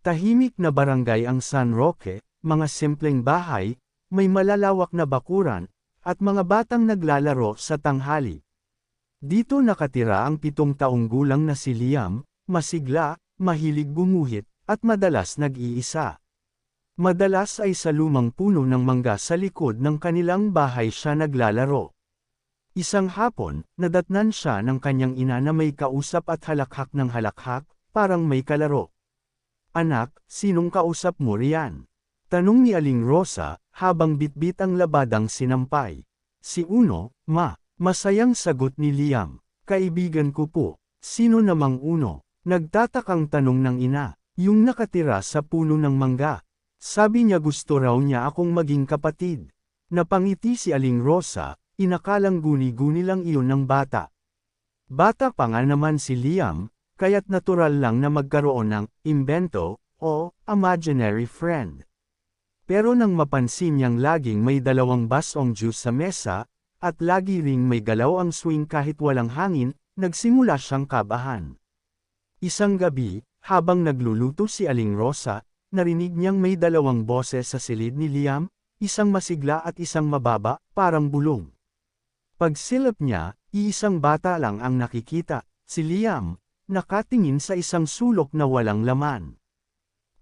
Tahimik na barangay ang San Roque, mga simpleng bahay, may malalawak na bakuran, at mga batang naglalaro sa tanghali. Dito nakatira ang 7 taong gulang na si Liam, masigla, mahilig gumuhit, at madalas nag-iisa. Madalas ay sa lumang puno ng mangga sa likod ng kanilang bahay siya naglalaro. Isang hapon, nadatnan siya ng kanyang ina na may kausap at halakhak ng halakhak, parang may kalaro. "Anak, sinong kausap mo riyan?" Tanong ni Aling Rosa, habang bitbit ang labadang sinampay. "Si Uno, ma." Masayang sagot ni Liam. "Kaibigan ko po." "Sino namang Uno?" Nagtatakang tanong ng ina. "Yung nakatira sa puno ng mangga. Sabi niya gusto raw niya akong maging kapatid." Napangiti si Aling Rosa, inakalang guni-guni lang iyon ng bata. Bata pa nga naman si Liam, kaya't natural lang na magkaroon ng imbento o imaginary friend. Pero nang mapansin niyang laging may 2 basong juice sa mesa, at lagi ring may galaw ang swing kahit walang hangin, nagsimula siyang kabahan. Isang gabi, habang nagluluto si Aling Rosa, narinig niyang may 2 boses sa silid ni Liam, isang masigla at isang mababa, parang bulong. Pagsilap niya, iisang bata lang ang nakikita, si Liam, nakatingin sa isang sulok na walang laman.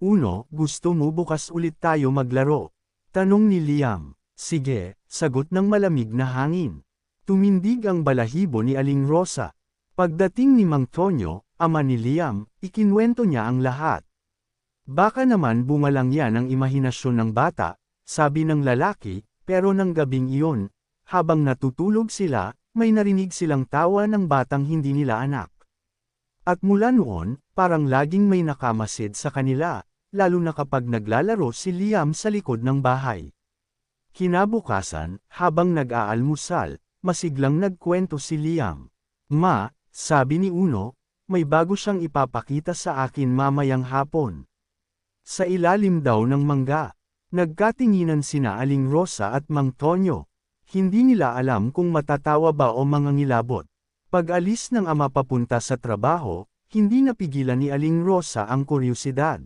"Uno, gusto mo bukas ulit tayo maglaro?" Tanong ni Liam. "Sige," sagot ng malamig na hangin. Tumindig ang balahibo ni Aling Rosa. Pagdating ni Mang Tonyo, ama ni Liam, ikinwento niya ang lahat. "Baka naman bunga lang yan ang imahinasyon ng bata," sabi ng lalaki, pero ng gabing iyon, habang natutulog sila, may narinig silang tawa ng batang hindi nila anak. At mula noon, parang laging may nakamasid sa kanila, lalo na kapag naglalaro si Liam sa likod ng bahay. Kinabukasan, habang nag-aalmusal, masiglang nagkwento si Liam. "Ma," sabi ni Uno, "may bago siyang ipapakita sa akin mamayang hapon." Sa ilalim daw ng mangga. Nagkatinginan sina Aling Rosa at Mang Tonyo. Hindi nila alam kung matatawa ba o mangangilabot. Pag-alis ng ama papunta sa trabaho, hindi napigilan ni Aling Rosa ang kuryosidad.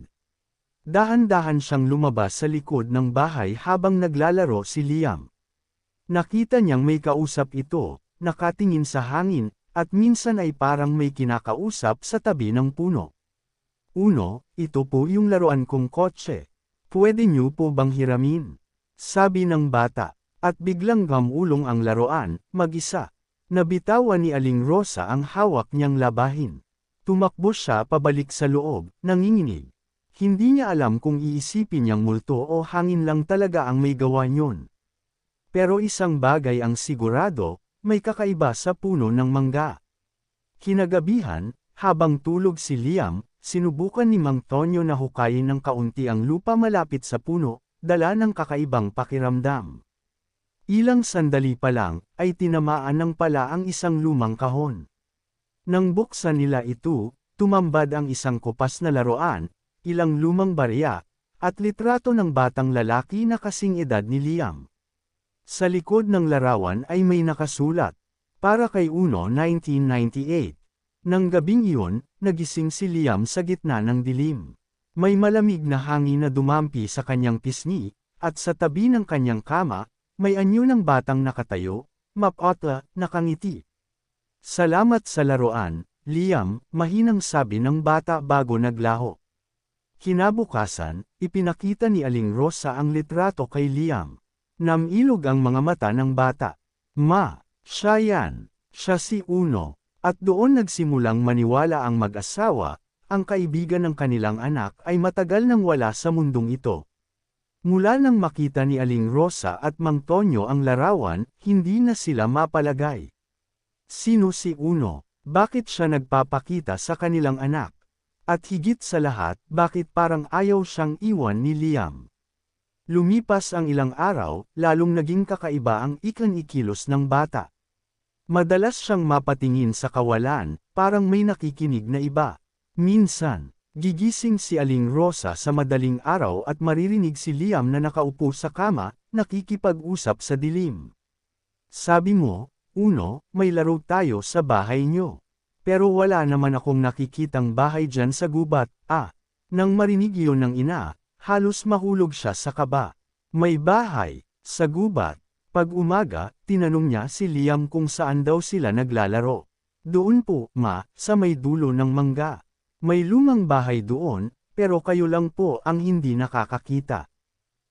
Dahan-dahan siyang lumabas sa likod ng bahay habang naglalaro si Liam. Nakita niyang may kausap ito, nakatingin sa hangin, at minsan ay parang may kinakausap sa tabi ng puno. "Uno, ito po yung laruan kong kotse. Pwede niyo po bang hiramin?" sabi ng bata. At biglang gamulong ang laruan, mag-isa. Nabitawan ni Aling Rosa ang hawak niyang labahin. Tumakbo siya pabalik sa loob, nanginginig. Hindi niya alam kung iisipin niyang multo o hangin lang talaga ang may gawa niyon. Pero isang bagay ang sigurado, may kakaiba sa puno ng mangga. Kinagabihan, habang tulog si Liam, sinubukan ni Mang Tonyo na hukayin ng kaunti ang lupa malapit sa puno, dala ng kakaibang pakiramdam. Ilang sandali pa lang, ay tinamaan ng pala ang isang lumang kahon. Nang buksan nila ito, tumambad ang isang kupas na laruan, ilang lumang barya, at litrato ng batang lalaki na kasing edad ni Liam. Sa likod ng larawan ay may nakasulat, "Para kay Uno 1998. Nang gabing iyon, nagising si Liam sa gitna ng dilim. May malamig na hangin na dumampi sa kanyang pisngi, at sa tabi ng kanyang kama, may anyo ng batang nakatayo, mapotla, nakangiti." "Salamat sa laruan, Liam," mahinang sabi ng bata bago naglaho. Kinabukasan, ipinakita ni Aling Rosa ang litrato kay Liam. Namilog ang mga mata ng bata. "Ma, siya yan. Siya si Uno." At doon nagsimulang maniwala ang mag-asawa, ang kaibigan ng kanilang anak ay matagal nang wala sa mundong ito. Mula nang makita ni Aling Rosa at Mang Tonyo ang larawan, hindi na sila mapalagay. Sino si Uno? Bakit siya nagpapakita sa kanilang anak? At higit sa lahat, bakit parang ayaw siyang iwan ni Liam? Lumipas ang ilang araw, lalong naging kakaiba ang ikilos ng bata. Madalas siyang mapatingin sa kawalan, parang may nakikinig na iba. Minsan, gigising si Aling Rosa sa madaling araw at maririnig si Liam na nakaupo sa kama, nakikipag-usap sa dilim. "Sabi mo, Uno, may laro tayo sa bahay niyo. Pero wala naman akong nakikitang bahay dyan sa gubat." Nang marinig iyon ng ina, halos mahulog siya sa kaba. May bahay, sa gubat. Pag umaga, tinanong niya si Liam kung saan daw sila naglalaro. Doon po, ma, sa may dulo ng mangga. May lumang bahay doon, pero kayo lang po ang hindi nakakakita.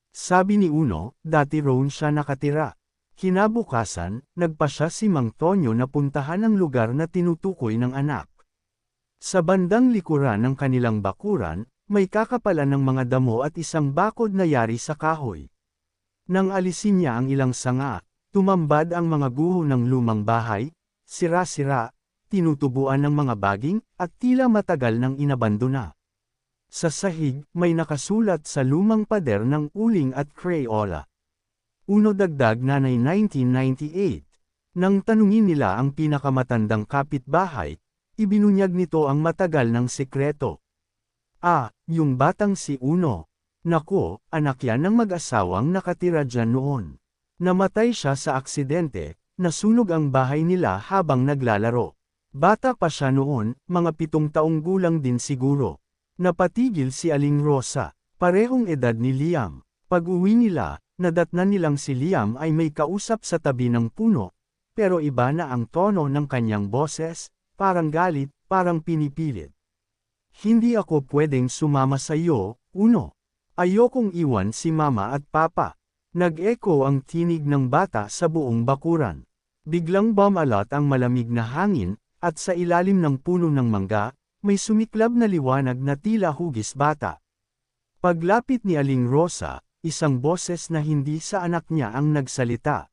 Sabi ni Uno, dati roon siya nakatira. Kinabukasan, nagpa siya si Mang Tonyo na puntahan ang lugar na tinutukoy ng anak. Sa bandang likuran ng kanilang bakuran, may kakapalan ng mga damo at isang bakod na yari sa kahoy. Nang alisin niya ang ilang sanga, tumambad ang mga guho ng lumang bahay, sira-sira, tinutubuan ng mga baging, at tila matagal nang inabandona. Sa sahig, may nakasulat sa lumang pader ng uling at Crayola. Uno dagdag nanay 1998. Nang tanungin nila ang pinakamatandang kapitbahay, ibinunyag nito ang matagal ng sekreto. Yung batang si Uno. Naku, anak yan ng mag-asawang nakatira dyan noon. Namatay siya sa aksidente, nasunog ang bahay nila habang naglalaro. Bata pa siya noon, mga 7 taong gulang din siguro. Napatigil si Aling Rosa, parehong edad ni Liam. Pag-uwi nila, nadatnan nilang si Liam ay may kausap sa tabi ng puno, pero iba na ang tono ng kanyang boses, parang galit, parang pinipilit. Hindi ako pwedeng sumama sa iyo, Uno. Ayokong iwan si mama at papa. Nag-echo ang tinig ng bata sa buong bakuran. Biglang bumalat ang malamig na hangin, at sa ilalim ng puno ng mangga, may sumiklab na liwanag na tila hugis bata. Paglapit ni Aling Rosa, isang boses na hindi sa anak niya ang nagsalita.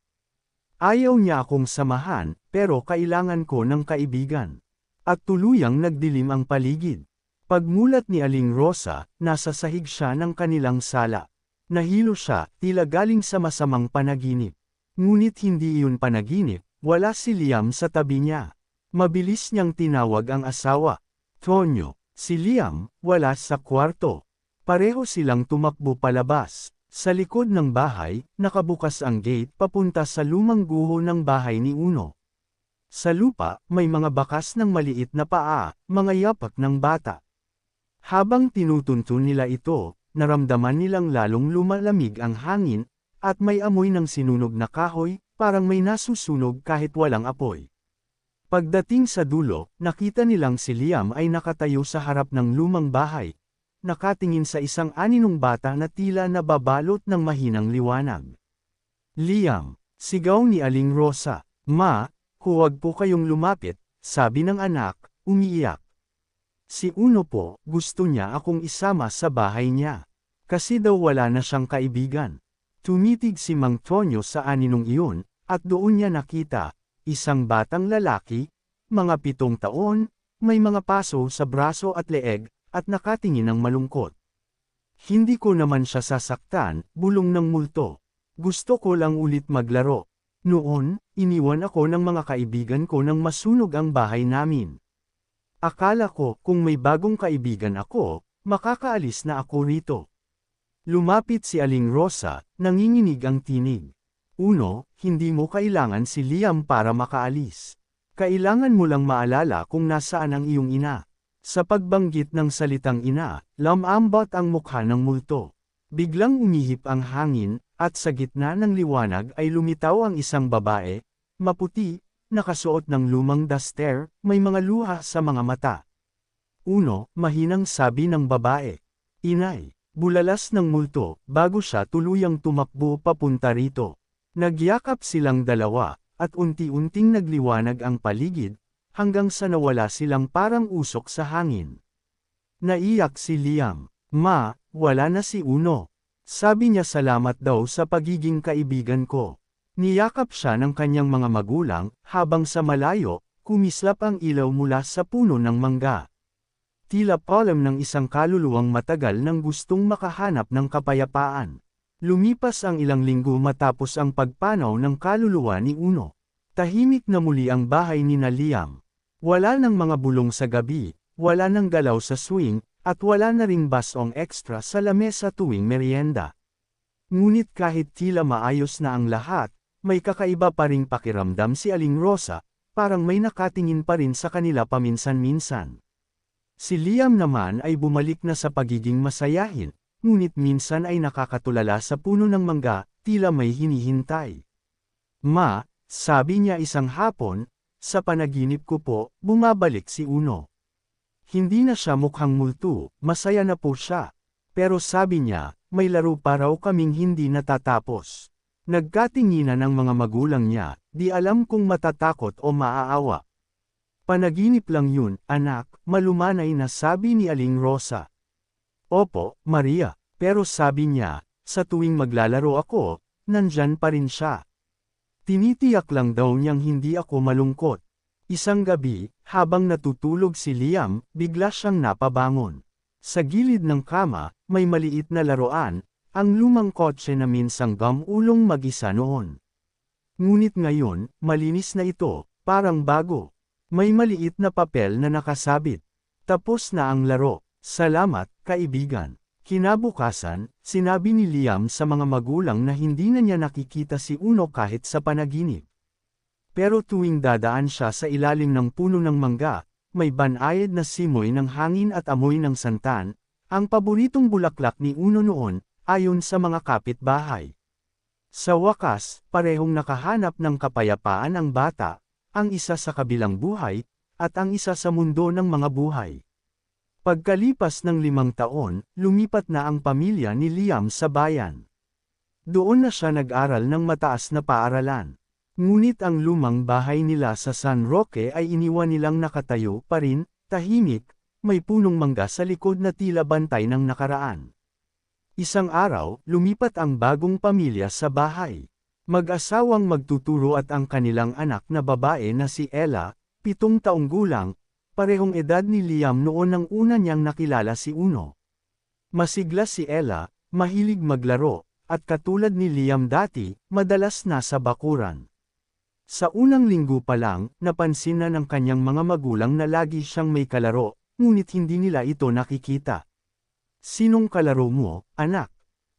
Ayaw niya akong samahan, pero kailangan ko ng kaibigan. At tuluyang nagdilim ang paligid. Pagmulat ni Aling Rosa, nasa sahig siya ng kanilang sala. Nahilo siya, tila galing sa masamang panaginip. Ngunit hindi iyon panaginip, wala si Liam sa tabi niya. Mabilis niyang tinawag ang asawa. Tonyo, si Liam, wala sa kwarto. Pareho silang tumakbo palabas. Sa likod ng bahay, nakabukas ang gate papunta sa lumang guho ng bahay ni Uno. Sa lupa, may mga bakas ng maliit na paa, mga yapak ng bata. Habang tinutuntun nila ito, naramdaman nilang lalong lumalamig ang hangin, at may amoy ng sinunog na kahoy, parang may nasusunog kahit walang apoy. Pagdating sa dulo, nakita nilang si Liam ay nakatayo sa harap ng lumang bahay, nakatingin sa isang aninong bata na tila nababalot ng mahinang liwanag. Liam, sigaw ni Aling Rosa, "Ma, huwag po kayong lumapit," sabi ng anak, umiiyak. Si Uno po, gusto niya akong isama sa bahay niya. Kasi daw wala na siyang kaibigan. Tumitig si Mang Tonyo sa aninong iyon, at doon niya nakita, isang batang lalaki, mga 7 taon, may mga paso sa braso at leeg, at nakatingin ng malungkot. Hindi ko naman siya sasaktan, bulong ng multo. Gusto ko lang ulit maglaro. Noon, iniwan ako ng mga kaibigan ko nang masunog ang bahay namin. Akala ko, kung may bagong kaibigan ako, makakaalis na ako rito. Lumapit si Aling Rosa, nanginginig ang tinig. Uno, hindi mo kailangan si Liam para makaalis. Kailangan mo lang maalala kung nasaan ang iyong ina. Sa pagbanggit ng salitang ina, lamambot ang mukha ng multo. Biglang umihip ang hangin, at sa gitna ng liwanag ay lumitaw ang isang babae, maputi, nakasuot ng lumang duster, may mga luha sa mga mata. Uno, mahinang sabi ng babae. Inay, bulalas ng multo, bago siya tuluyang tumakbo papunta rito. Nagyakap silang dalawa, at unti-unting nagliwanag ang paligid, hanggang sa nawala silang parang usok sa hangin. Naiyak si Liam. Ma, wala na si Uno. Sabi niya salamat daw sa pagiging kaibigan ko. Niyakap siya ng kanyang mga magulang, habang sa malayo, kumislap ang ilaw mula sa puno ng mangga. Tila palem ng isang kaluluwang matagal nang gustong makahanap ng kapayapaan. Lumipas ang ilang linggo matapos ang pagpanaw ng kaluluwa ni Uno. Tahimik na muli ang bahay ni Liam. Wala nang mga bulong sa gabi, wala nang galaw sa swing, at wala na ring basong extra sa lamesa tuwing merienda. Ngunit kahit tila maayos na ang lahat, may kakaiba pa ring pakiramdam si Aling Rosa, parang may nakatingin pa rin sa kanila paminsan-minsan. Si Liam naman ay bumalik na sa pagiging masayahin, ngunit minsan ay nakakatulala sa puno ng mangga, tila may hinihintay. Ma, sabi niya isang hapon, sa panaginip ko po, bumabalik si Uno. Hindi na siya mukhang multo, masaya na po siya. Pero sabi niya, may laro pa raw kaming hindi natatapos. Nagkatinginan ang mga magulang niya, di alam kung matatakot o maaawa. Panaginip lang yun, anak, malumanay na sabi ni Aling Rosa. Opo, Maria, pero sabi niya, sa tuwing maglalaro ako, nandyan pa rin siya. Tinitiyak lang daw niyang hindi ako malungkot. Isang gabi, habang natutulog si Liam, bigla siyang napabangon. Sa gilid ng kama, may maliit na laruan, ang lumang kotse na minsang gamulong mag-isa noon. Ngunit ngayon, malinis na ito, parang bago. May maliit na papel na nakasabit. Tapos na ang laro. Salamat, kaibigan. Kinabukasan, sinabi ni Liam sa mga magulang na hindi na niya nakikita si Uno kahit sa panaginip. Pero tuwing dadaan siya sa ilalim ng puno ng mangga, may banayad na simoy ng hangin at amoy ng santan, ang paboritong bulaklak ni Uno noon, ayon sa mga kapitbahay. Sa wakas, parehong nakahanap ng kapayapaan ang bata, ang isa sa kabilang buhay, at ang isa sa mundo ng mga buhay. Pagkalipas ng 5 taon, lumipat na ang pamilya ni Liam sa bayan. Doon na siya nag-aral ng mataas na paaralan. Ngunit ang lumang bahay nila sa San Roque ay iniwan nilang nakatayo pa rin, tahimik, may punong mangga sa likod na tila bantay ng nakaraan. Isang araw, lumipat ang bagong pamilya sa bahay. Mag-asawang magtuturo at ang kanilang anak na babae na si Ella, 7 taong gulang, parehong edad ni Liam noon nang una niyang nakilala si Uno. Masigla si Ella, mahilig maglaro, at katulad ni Liam dati, madalas nasa bakuran. Sa unang linggo pa lang, napansin na ng kanyang mga magulang na lagi siyang may kalaro, ngunit hindi nila ito nakikita. Sinong kalaro mo, anak?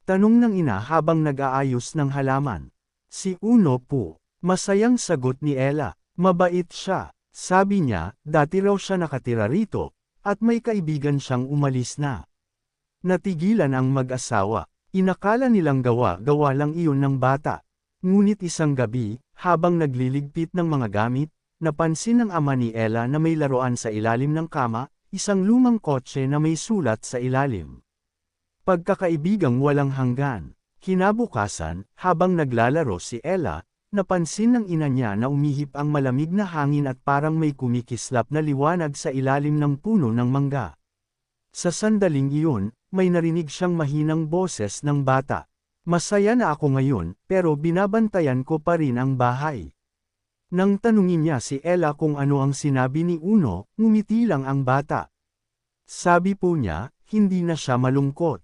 Tanong ng ina habang nag-aayos ng halaman. Si Uno po. Masayang sagot ni Ella. Mabait siya. Sabi niya, dati raw siya nakatira rito, at may kaibigan siyang umalis na. Natigilan ang mag-asawa. Inakala nilang gawa lang iyon ng bata. Ngunit isang gabi, habang nagliligpit ng mga gamit, napansin ng ama ni Ella na may laruan sa ilalim ng kama, isang lumang kotse na may sulat sa ilalim. Pagkakaibigang walang hanggan. Kinabukasan, habang naglalaro si Ella, napansin ng ina niya na umihip ang malamig na hangin at parang may kumikislap na liwanag sa ilalim ng puno ng mangga. Sa sandaling iyon, may narinig siyang mahinang boses ng bata. Masaya na ako ngayon, pero binabantayan ko pa rin ang bahay. Nang tanungin niya si Ella kung ano ang sinabi ni Uno, ngumiti lang ang bata. Sabi po niya, hindi na siya malungkot.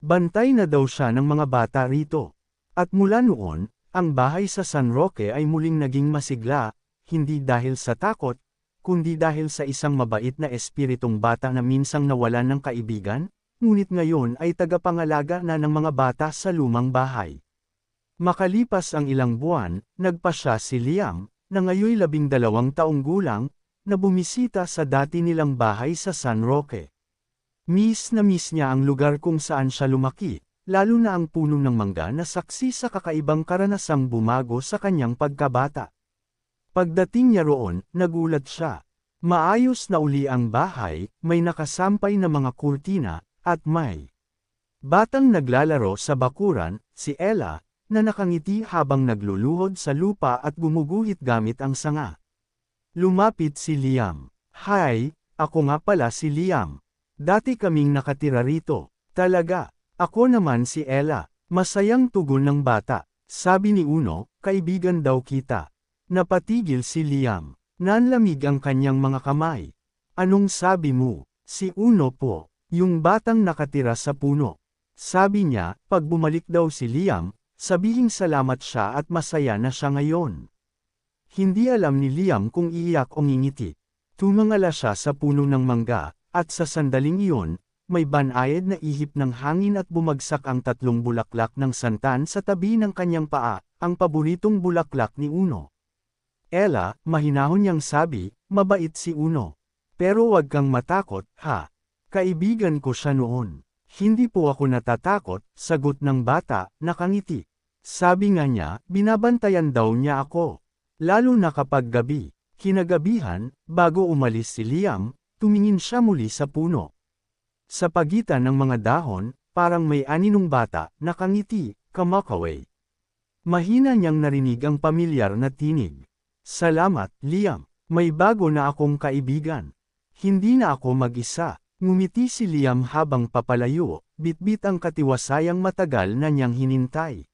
Bantay na daw siya ng mga bata rito. At mula noon, ang bahay sa San Roque ay muling naging masigla, hindi dahil sa takot, kundi dahil sa isang mabait na espiritong bata na minsang nawalan ng kaibigan, ngunit ngayon ay tagapangalaga na ng mga bata sa lumang bahay. Makalipas ang ilang buwan, nagpasya si Liam, na ngayoy 12 taong gulang, na bumisita sa dati nilang bahay sa San Roque. Miss na miss niya ang lugar kung saan siya lumaki, lalo na ang puno ng mangga na saksi sa kakaibang karanasang bumago sa kanyang pagkabata. Pagdating niya roon, nagulat siya. Maayos na uli ang bahay, may nakasampay na mga kurtina, at may batang naglalaro sa bakuran, si Ella, na nakangiti habang nagluluhod sa lupa at gumuguhit gamit ang sanga. Lumapit si Liam. Hi, ako nga pala si Liam. Dati kaming nakatira rito. Talaga. Ako naman si Ella. Masayang tugon ng bata. Sabi ni Uno, kaibigan daw kita. Napatigil si Liam. Nanlamig ang kanyang mga kamay. Anong sabi mo? Si Uno po. Yung batang nakatira sa puno. Sabi niya, pag bumalik daw si Liam, sabihing salamat siya at masaya na siya ngayon. Hindi alam ni Liam kung iiyak o ngingiti. Tumangala siya sa puno ng mangga. At sa sandaling iyon, may banayad na ihip ng hangin at bumagsak ang 3 bulaklak ng santan sa tabi ng kanyang paa, ang paboritong bulaklak ni Uno. Ella, mahinahon niyang sabi, mabait si Uno. Pero wag kang matakot, ha? Kaibigan ko siya noon. Hindi po ako natatakot, sagot ng bata, nakangiti. Sabi nga niya, binabantayan daw niya ako. Lalo na kapag gabi. Kinagabihan, bago umalis si Liam, tumingin siya muli sa puno. Sa pagitan ng mga dahon, parang may aninong bata, nakangiti, kamakaway. Mahina niyang narinig ang pamilyar na tinig. Salamat, Liam. May bago na akong kaibigan. Hindi na ako mag-isa. Ngumiti si Liam habang papalayo, bitbit ang katiwasayang matagal na niyang hinintay.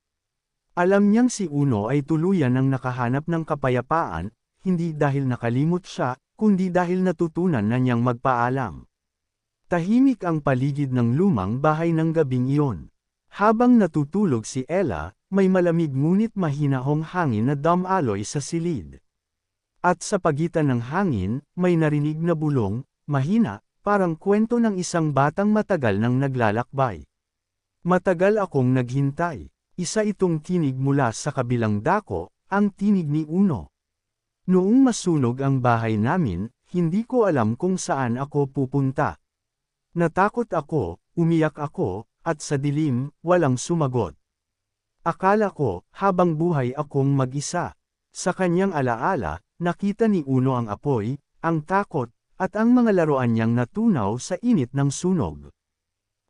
Alam niyang si Uno ay tuluyan ng nakahanap ng kapayapaan, hindi dahil nakalimot siya, kundi dahil natutunan na niyang magpaalam. Tahimik ang paligid ng lumang bahay ng gabing iyon. Habang natutulog si Ella, may malamig ngunit mahinahong hangin na dumaloy sa silid. At sa pagitan ng hangin, may narinig na bulong, mahina, parang kwento ng isang batang matagal nang naglalakbay. Matagal akong naghintay. Isa itong tinig mula sa kabilang dako, ang tinig ni Uno. Noong masunog ang bahay namin, hindi ko alam kung saan ako pupunta. Natakot ako, umiyak ako, at sa dilim, walang sumagot. Akala ko, habang buhay akong mag-isa. Sa kanyang alaala, nakita ni Uno ang apoy, ang takot, at ang mga laruan niyang natunaw sa init ng sunog.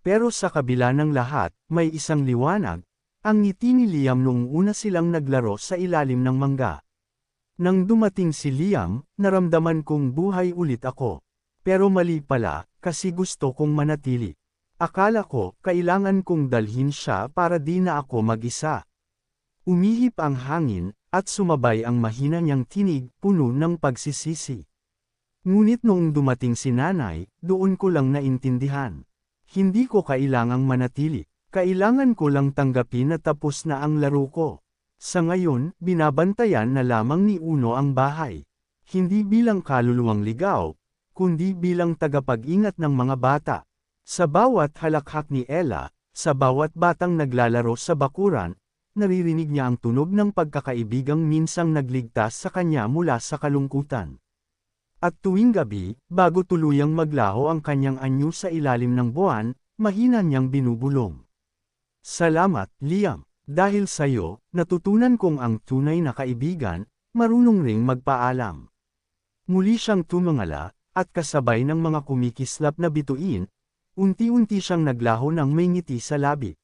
Pero sa kabila ng lahat, may isang liwanag. Ang ngiti ni Liam noong una silang naglaro sa ilalim ng mangga. Nang dumating si Liam, naramdaman kong buhay ulit ako. Pero mali pala, kasi gusto kong manatili. Akala ko, kailangan kong dalhin siya para di na ako mag-isa. Umihip ang hangin, at sumabay ang mahina niyang tinig, puno ng pagsisisi. Ngunit noong dumating si nanay, doon ko lang naintindihan. Hindi ko kailangang manatili. Kailangan ko lang tanggapin na tapos na ang laro ko. Sa ngayon, binabantayan na lamang ni Uno ang bahay. Hindi bilang kaluluwang ligaw, kundi bilang tagapag-ingat ng mga bata. Sa bawat halakhak ni Ella, sa bawat batang naglalaro sa bakuran, naririnig niya ang tunog ng pagkakaibigang minsang nagligtas sa kanya mula sa kalungkutan. At tuwing gabi, bago tuluyang maglaho ang kanyang anyo sa ilalim ng buwan, mahina niyang binubulong. Salamat, Liam. Dahil sa'yo, natutunan kong ang tunay na kaibigan, marunong ring magpaalam. Muli siyang tumangala, at kasabay ng mga kumikislap na bituin, unti-unti siyang naglaho ng may ngiti sa labi.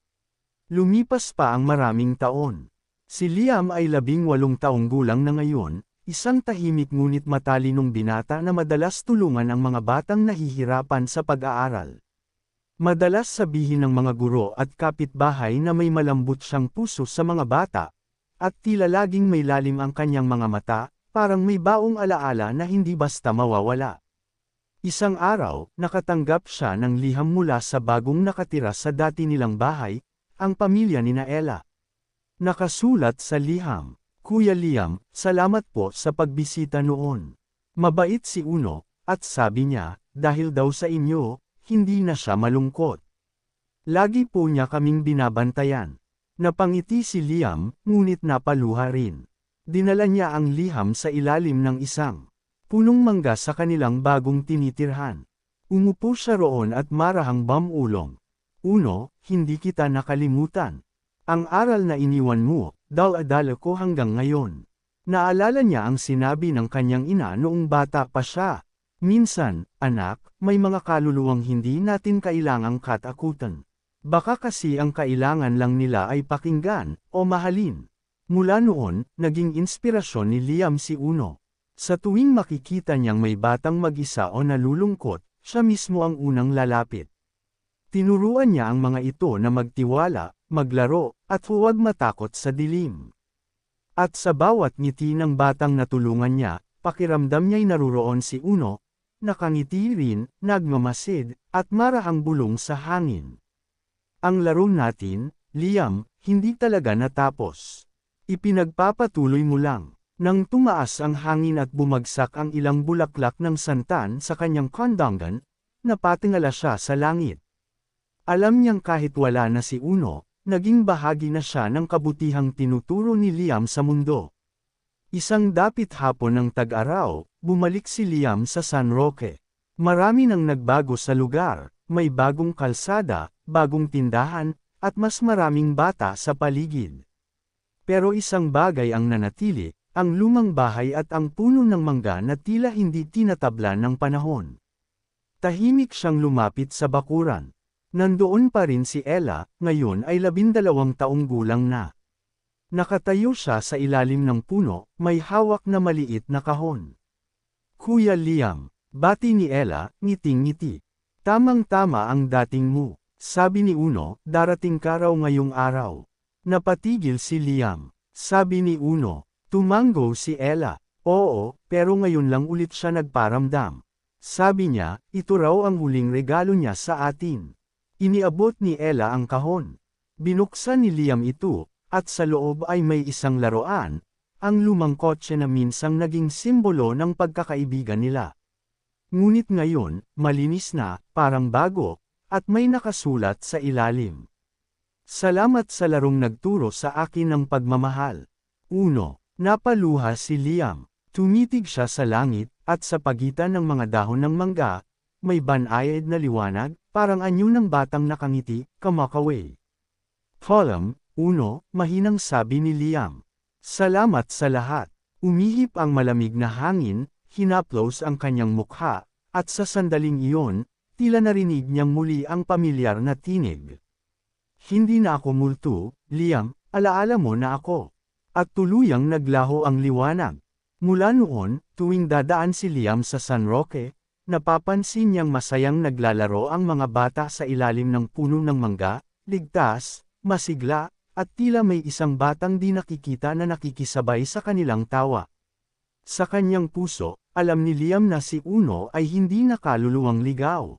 Lumipas pa ang maraming taon. Si Liam ay 18 taong gulang na ngayon, isang tahimik ngunit matalinong binata na madalas tulungan ang mga batang nahihirapan sa pag-aaral. Madalas sabihin ng mga guro at kapitbahay na may malambot siyang puso sa mga bata, at tila laging may lalim ang kanyang mga mata, parang may baong alaala na hindi basta mawawala. Isang araw, nakatanggap siya ng liham mula sa bagong nakatira sa dati nilang bahay, ang pamilya ni Ella. Nakasulat sa liham, Kuya Liam, salamat po sa pagbisita noon. Mabait si Uno, at sabi niya, dahil daw sa inyo, hindi na siya malungkot. Lagi po niya kaming binabantayan. Napangiti si Liam, ngunit napaluha rin. Dinala niya ang liham sa ilalim ng isang punong mangga sa kanilang bagong tinitirhan. Umupo siya roon at marahang bamulong. Uno, hindi kita nakalimutan. Ang aral na iniwan mo, dal-dala ko hanggang ngayon. Naalala niya ang sinabi ng kanyang ina noong bata pa siya. Minsan, anak, may mga kaluluwang hindi natin kailangang katakutan. Baka kasi ang kailangan lang nila ay pakinggan, o mahalin. Mula noon, naging inspirasyon ni Liam si Uno. Sa tuwing makikita niyang may batang mag-isa o nalulungkot, siya mismo ang unang lalapit. Tinuruan niya ang mga ito na magtiwala, maglaro, at huwag matakot sa dilim. At sa bawat ngiti ng batang natulungan niya, pakiramdam niya'y naruroon si Uno, nakangiti rin, nagmamasid, at marahang bulong sa hangin. Ang laro natin, Liam, hindi talaga natapos. Ipinagpapatuloy mo lang. Nang tumaas ang hangin at bumagsak ang ilang bulaklak ng santan sa kanyang kondangan, napatingala siya sa langit. Alam niyang kahit wala na si Uno, naging bahagi na siya ng kabutihang tinuturo ni Liam sa mundo. Isang dapit hapon ng tag-araw, bumalik si Liam sa San Roque. Marami nang nagbago sa lugar, may bagong kalsada, bagong tindahan, at mas maraming bata sa paligid. Pero isang bagay ang nanatili, ang lumang bahay at ang puno ng mangga na tila hindi tinatablan ng panahon. Tahimik siyang lumapit sa bakuran. Nandoon pa rin si Ella, ngayon ay 12 taong gulang na. Nakatayo siya sa ilalim ng puno, may hawak na maliit na kahon. Kuya Liam, bati ni Ella, ngiting-ngiti. Tamang-tama ang dating mo, sabi ni Uno, darating ka raw ngayong araw. Napatigil si Liam. Sabi ni Uno, tumango si Ella. Oo, pero ngayon lang ulit siya nagparamdam. Sabi niya, ito raw ang huling regalo niya sa atin. Iniabot ni Ella ang kahon. Binuksan ni Liam ito, at sa loob ay may isang laruan, ang lumang kotse na minsang naging simbolo ng pagkakaibigan nila. Ngunit ngayon, malinis na, parang bago, at may nakasulat sa ilalim. Salamat sa larong nagturo sa akin ng pagmamahal. Uno, napaluha si Liam. Tumitig siya sa langit, at sa pagitan ng mga dahon ng mangga, may banayad na liwanag, parang anyo ng batang nakangiti, kamakaway. Column, Uno, mahinang sabi ni Liam. Salamat sa lahat. Umihip ang malamig na hangin, hinaplos ang kanyang mukha, at sa sandaling iyon, tila narinig niyang muli ang pamilyar na tinig. Hindi na ako multo, Liam, alaala mo na ako. At tuluyang naglaho ang liwanag. Mula noon, tuwing dadaan si Liam sa San Roque, napapansin niyang masayang naglalaro ang mga bata sa ilalim ng puno ng mangga, ligtas, masigla, at tila may isang batang di nakikita na nakikisabay sa kanilang tawa. Sa kanyang puso, alam ni Liam na si Uno ay hindi nakaluluwang ligaw.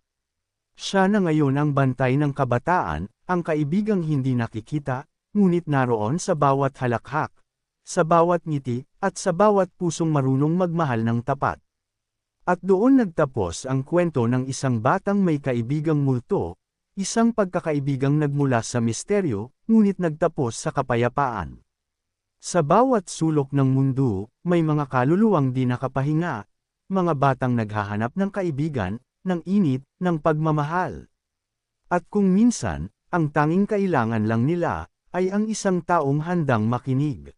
Siya na ngayon ang bantay ng kabataan, ang kaibigang hindi nakikita, ngunit naroon sa bawat halakhak, sa bawat ngiti, at sa bawat pusong marunong magmahal ng tapat. At doon nagtapos ang kwento ng isang batang may kaibigang multo, isang pagkakaibigang nagmula sa misteryo, ngunit nagtapos sa kapayapaan. Sa bawat sulok ng mundo, may mga kaluluwang di nakapahinga, mga batang naghahanap ng kaibigan, ng init, ng pagmamahal. At kung minsan, ang tanging kailangan lang nila, ay ang isang taong handang makinig.